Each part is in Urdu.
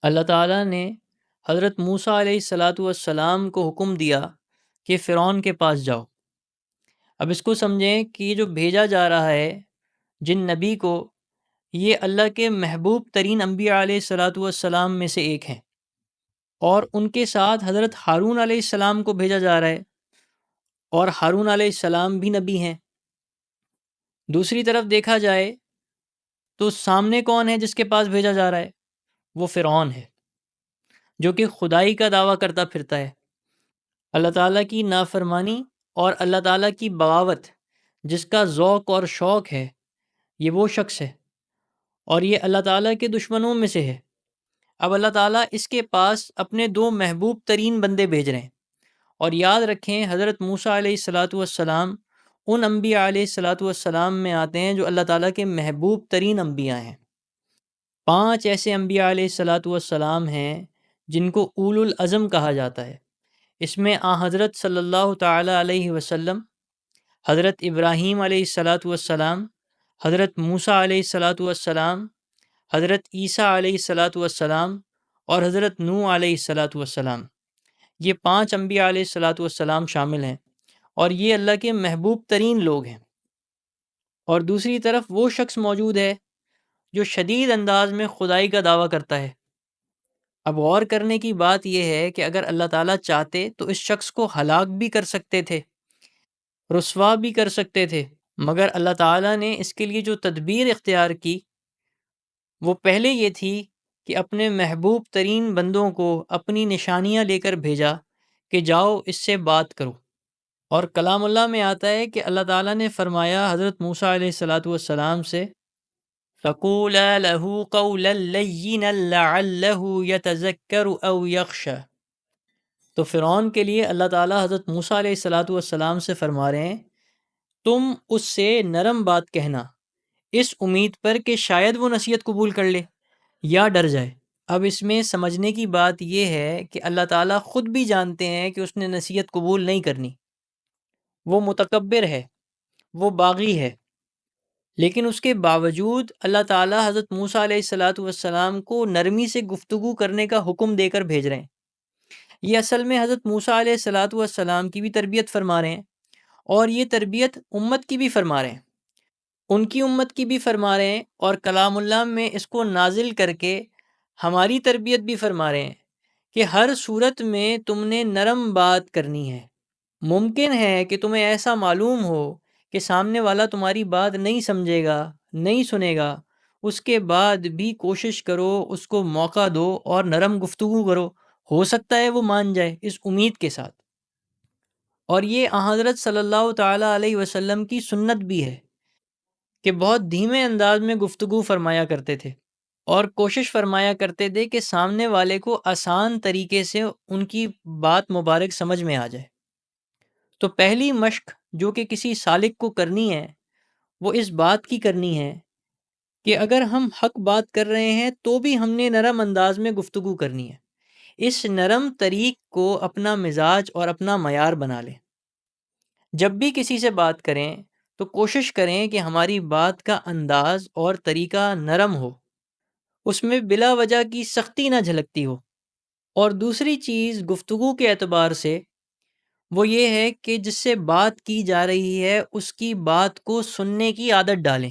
اللہ تعالیٰ نے حضرت موسیٰ علیہ السلام کو حکم دیا کہ فرعون کے پاس جاؤ۔ اب اس کو سمجھیں کہ یہ جو بھیجا جا رہا ہے جن نبی کو، یہ اللہ کے محبوب ترین انبیاء علیہ السلام میں سے ایک ہیں، اور ان کے ساتھ حضرت ہارون علیہ السلام کو بھیجا جا رہا ہے، اور ہارون علیہ السلام بھی نبی ہیں۔ دوسری طرف دیکھا جائے تو سامنے کون ہے جس کے پاس بھیجا جا رہا ہے؟ وہ فرعون ہے، جو کہ خدائی کا دعویٰ کرتا پھرتا ہے۔ اللہ تعالیٰ کی نافرمانی اور اللہ تعالیٰ کی بغاوت جس کا ذوق اور شوق ہے، یہ وہ شخص ہے، اور یہ اللہ تعالیٰ کے دشمنوں میں سے ہے۔ اب اللہ تعالیٰ اس کے پاس اپنے دو محبوب ترین بندے بھیج رہے ہیں، اور یاد رکھیں حضرت موسیٰ علیہ السلام ان انبیاء علیہ السلام میں آتے ہیں جو اللہ تعالیٰ کے محبوب ترین انبیاء ہیں۔ 5 ایسے انبیاء علیہ السلام ہیں جن کو اولو العزم کہا جاتا ہے۔ اس میں حضرت صلی اللہ تعالیٰ علیہ وسلم، حضرت ابراہیم علیہ السلام، حضرت موسیٰ علیہ السلام، حضرت عیسیٰ علیہ السلام اور حضرت نوح علیہ السلام، یہ 5 انبیاء علیہ السلام شامل ہیں، اور یہ اللہ کے محبوب ترین لوگ ہیں۔ اور دوسری طرف وہ شخص موجود ہے جو شدید انداز میں خدائی کا دعویٰ کرتا ہے۔ اب غور کرنے کی بات یہ ہے کہ اگر اللہ تعالیٰ چاہتے تو اس شخص کو ہلاک بھی کر سکتے تھے، رسوا بھی کر سکتے تھے، مگر اللہ تعالیٰ نے اس کے لیے جو تدبیر اختیار کی وہ پہلے یہ تھی کہ اپنے محبوب ترین بندوں کو اپنی نشانیاں لے کر بھیجا کہ جاؤ اس سے بات کرو۔ اور کلام اللہ میں آتا ہے کہ اللہ تعالیٰ نے فرمایا حضرت موسیٰ علیہ السلام سے فَقُولَا لَهُ قَوْلًا لَيِّنًا لَعَلَّهُ يَتَذَكَّرُ أَوْ يَخْشَىٰ۔ تو فرعون کے لیے اللہ تعالیٰ حضرت موسیٰ علیہ السلام سے فرما رہے ہیں تم اس سے نرم بات کہنا، اس امید پر کہ شاید وہ نصیحت قبول کر لے یا ڈر جائے۔ اب اس میں سمجھنے کی بات یہ ہے کہ اللہ تعالیٰ خود بھی جانتے ہیں کہ اس نے نصیحت قبول نہیں کرنی، وہ متکبر ہے، وہ باغی ہے، لیکن اس کے باوجود اللہ تعالیٰ حضرت موسیٰ علیہ السلام کو نرمی سے گفتگو کرنے کا حکم دے کر بھیج رہے ہیں۔ یہ اصل میں حضرت موسیٰ علیہ السلام کی بھی تربیت فرما رہے ہیں، اور یہ تربیت امت کی بھی فرما رہے ہیں، ان کی امت کی بھی فرما رہے ہیں، اور کلام اللہ میں اس کو نازل کر کے ہماری تربیت بھی فرما رہے ہیں کہ ہر صورت میں تم نے نرم بات کرنی ہے۔ ممکن ہے کہ تمہیں ایسا معلوم ہو کہ سامنے والا تمہاری بات نہیں سمجھے گا، نہیں سنے گا، اس کے بعد بھی کوشش کرو، اس کو موقع دو اور نرم گفتگو کرو، ہو سکتا ہے وہ مان جائے، اس امید کے ساتھ۔ اور یہ حضرت صلی اللہ تعالیٰ علیہ وسلم کی سنت بھی ہے کہ بہت دھیمے انداز میں گفتگو فرمایا کرتے تھے، اور کوشش فرمایا کرتے تھے کہ سامنے والے کو آسان طریقے سے ان کی بات مبارک سمجھ میں آ جائے۔ تو پہلی مشق جو کہ کسی سالک کو کرنی ہے وہ اس بات کی کرنی ہے کہ اگر ہم حق بات کر رہے ہیں تو بھی ہم نے نرم انداز میں گفتگو کرنی ہے، اس نرم طریق کو اپنا مزاج اور اپنا معیار بنا لیں۔ جب بھی کسی سے بات کریں تو کوشش کریں کہ ہماری بات کا انداز اور طریقہ نرم ہو، اس میں بلا وجہ کی سختی نہ جھلکتی ہو۔ اور دوسری چیز گفتگو کے اعتبار سے وہ یہ ہے کہ جس سے بات کی جا رہی ہے اس کی بات کو سننے کی عادت ڈالیں،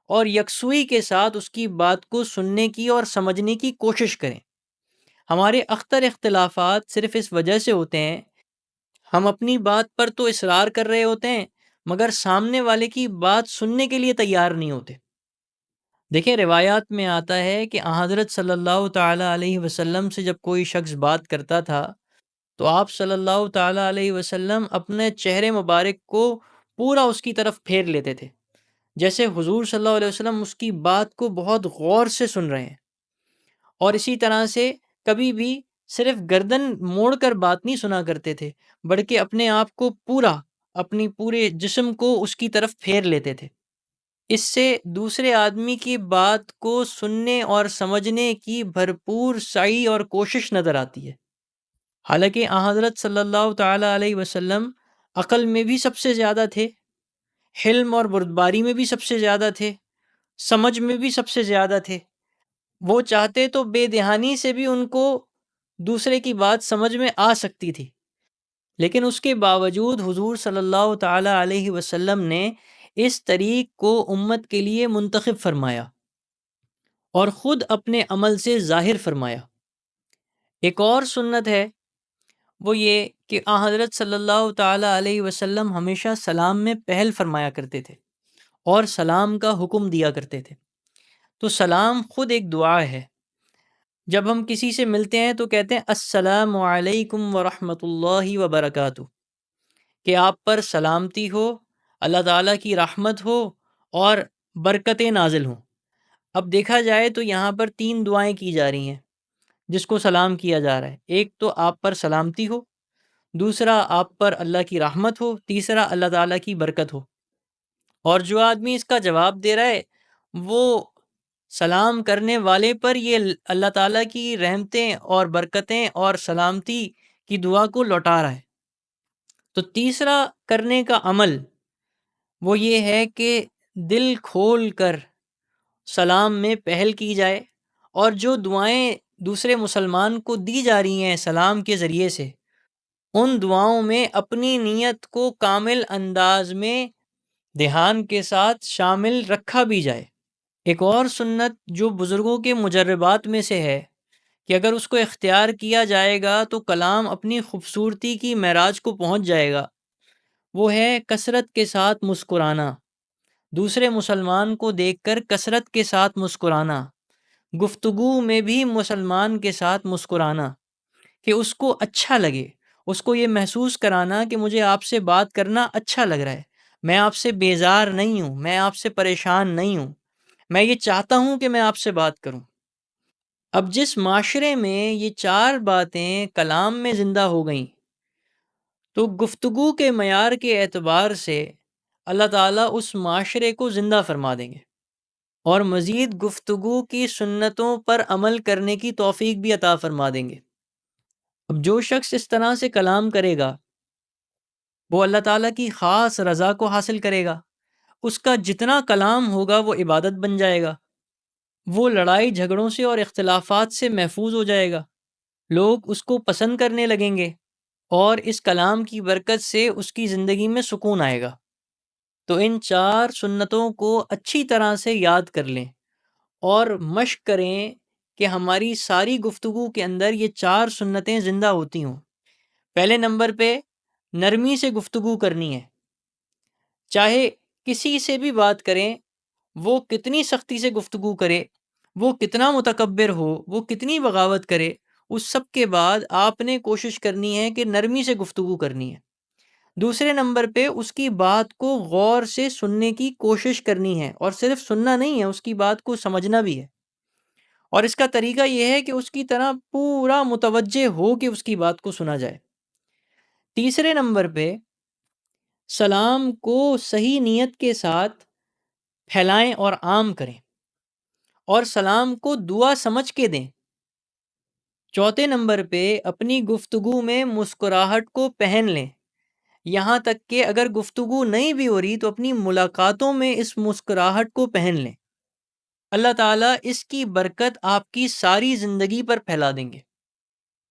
اور یکسوئی کے ساتھ اس کی بات کو سننے کی اور سمجھنے کی کوشش کریں۔ ہمارے اختر اختلافات صرف اس وجہ سے ہوتے ہیں ہم اپنی بات پر تو اصرار کر رہے ہوتے ہیں مگر سامنے والے کی بات سننے کے لیے تیار نہیں ہوتے۔ دیکھیں روایات میں آتا ہے کہ حضرت صلی اللہ تعالیٰ علیہ وسلم سے جب کوئی شخص بات کرتا تھا تو آپ صلی اللہ تعالیٰ علیہ وسلم اپنے چہرے مبارک کو پورا اس کی طرف پھیر لیتے تھے، جیسے حضور صلی اللہ علیہ وسلم اس کی بات کو بہت غور سے سن رہے ہیں، اور اسی طرح سے کبھی بھی صرف گردن موڑ کر بات نہیں سنا کرتے تھے بلکہ اپنے آپ کو اپنی پورے جسم کو اس کی طرف پھیر لیتے تھے۔ اس سے دوسرے آدمی کی بات کو سننے اور سمجھنے کی بھرپور سعی اور کوشش نظر آتی ہے۔ حالانکہ حضرت صلی اللہ تعالیٰ علیہ وسلم عقل میں بھی سب سے زیادہ تھے، حلم اور بردباری میں بھی سب سے زیادہ تھے، سمجھ میں بھی سب سے زیادہ تھے، وہ چاہتے تو بے دہانی سے بھی ان کو دوسرے کی بات سمجھ میں آ سکتی تھی، لیکن اس کے باوجود حضور صلی اللہ تعالی علیہ وسلم نے اس طریق کو امت کے لیے منتخب فرمایا اور خود اپنے عمل سے ظاہر فرمایا۔ ایک اور سنت ہے، وہ یہ کہ حضرت صلی اللہ تعالی علیہ وسلم ہمیشہ سلام میں پہل فرمایا کرتے تھے اور سلام کا حکم دیا کرتے تھے۔ تو سلام خود ایک دعا ہے۔ جب ہم کسی سے ملتے ہیں تو کہتے ہیں السلام علیکم ورحمۃ اللہ وبرکاتہ، کہ آپ پر سلامتی ہو، اللہ تعالیٰ کی رحمت ہو اور برکتیں نازل ہوں۔ اب دیکھا جائے تو یہاں پر 3 دعائیں کی جا رہی ہیں جس کو سلام کیا جا رہا ہے۔ ایک تو آپ پر سلامتی ہو، دوسرا آپ پر اللہ کی رحمت ہو، تیسرا اللہ تعالیٰ کی برکت ہو۔ اور جو آدمی اس کا جواب دے رہا ہے وہ سلام کرنے والے پر یہ اللہ تعالیٰ کی رحمتیں اور برکتیں اور سلامتی کی دعا کو لوٹا رہا ہے۔ تو تیسرا کرنے کا عمل وہ یہ ہے کہ دل کھول کر سلام میں پہل کی جائے، اور جو دعائیں دوسرے مسلمان کو دی جا رہی ہیں سلام کے ذریعے سے، ان دعاؤں میں اپنی نیت کو کامل انداز میں دھیان کے ساتھ شامل رکھا بھی جائے۔ ایک اور سنت جو بزرگوں کے مجربات میں سے ہے کہ اگر اس کو اختیار کیا جائے گا تو کلام اپنی خوبصورتی کی معراج کو پہنچ جائے گا، وہ ہے کثرت کے ساتھ مسکرانا۔ دوسرے مسلمان کو دیکھ کر کثرت کے ساتھ مسکرانا، گفتگو میں بھی مسلمان کے ساتھ مسکرانا کہ اس کو اچھا لگے، اس کو یہ محسوس کرانا کہ مجھے آپ سے بات کرنا اچھا لگ رہا ہے، میں آپ سے بیزار نہیں ہوں، میں آپ سے پریشان نہیں ہوں، میں یہ چاہتا ہوں کہ میں آپ سے بات کروں۔ اب جس معاشرے میں یہ 4 باتیں کلام میں زندہ ہو گئیں تو گفتگو کے معیار کے اعتبار سے اللہ تعالیٰ اس معاشرے کو زندہ فرما دیں گے اور مزید گفتگو کی سنتوں پر عمل کرنے کی توفیق بھی عطا فرما دیں گے۔ اب جو شخص اس طرح سے کلام کرے گا وہ اللہ تعالیٰ کی خاص رضا کو حاصل کرے گا، اس کا جتنا کلام ہوگا وہ عبادت بن جائے گا، وہ لڑائی جھگڑوں سے اور اختلافات سے محفوظ ہو جائے گا، لوگ اس کو پسند کرنے لگیں گے اور اس کلام کی برکت سے اس کی زندگی میں سکون آئے گا۔ تو ان 4 سنتوں کو اچھی طرح سے یاد کر لیں اور مشق کریں کہ ہماری ساری گفتگو کے اندر یہ 4 سنتیں زندہ ہوتی ہوں۔ پہلے نمبر پہ نرمی سے گفتگو کرنی ہے، چاہے کسی سے بھی بات کریں، وہ کتنی سختی سے گفتگو کرے، وہ کتنا متکبر ہو، وہ کتنی بغاوت کرے، اس سب کے بعد آپ نے کوشش کرنی ہے کہ نرمی سے گفتگو کرنی ہے۔ دوسرے نمبر پہ اس کی بات کو غور سے سننے کی کوشش کرنی ہے، اور صرف سننا نہیں ہے، اس کی بات کو سمجھنا بھی ہے، اور اس کا طریقہ یہ ہے کہ اس کی طرح پورا متوجہ ہو کہ اس کی بات کو سنا جائے۔ تیسرے نمبر پہ سلام کو صحیح نیت کے ساتھ پھیلائیں اور عام کریں اور سلام کو دعا سمجھ کے دیں۔ چوتھے نمبر پہ اپنی گفتگو میں مسکراہٹ کو پہن لیں، یہاں تک کہ اگر گفتگو نہیں بھی ہو رہی تو اپنی ملاقاتوں میں اس مسکراہٹ کو پہن لیں۔ اللہ تعالیٰ اس کی برکت آپ کی ساری زندگی پر پھیلا دیں گے۔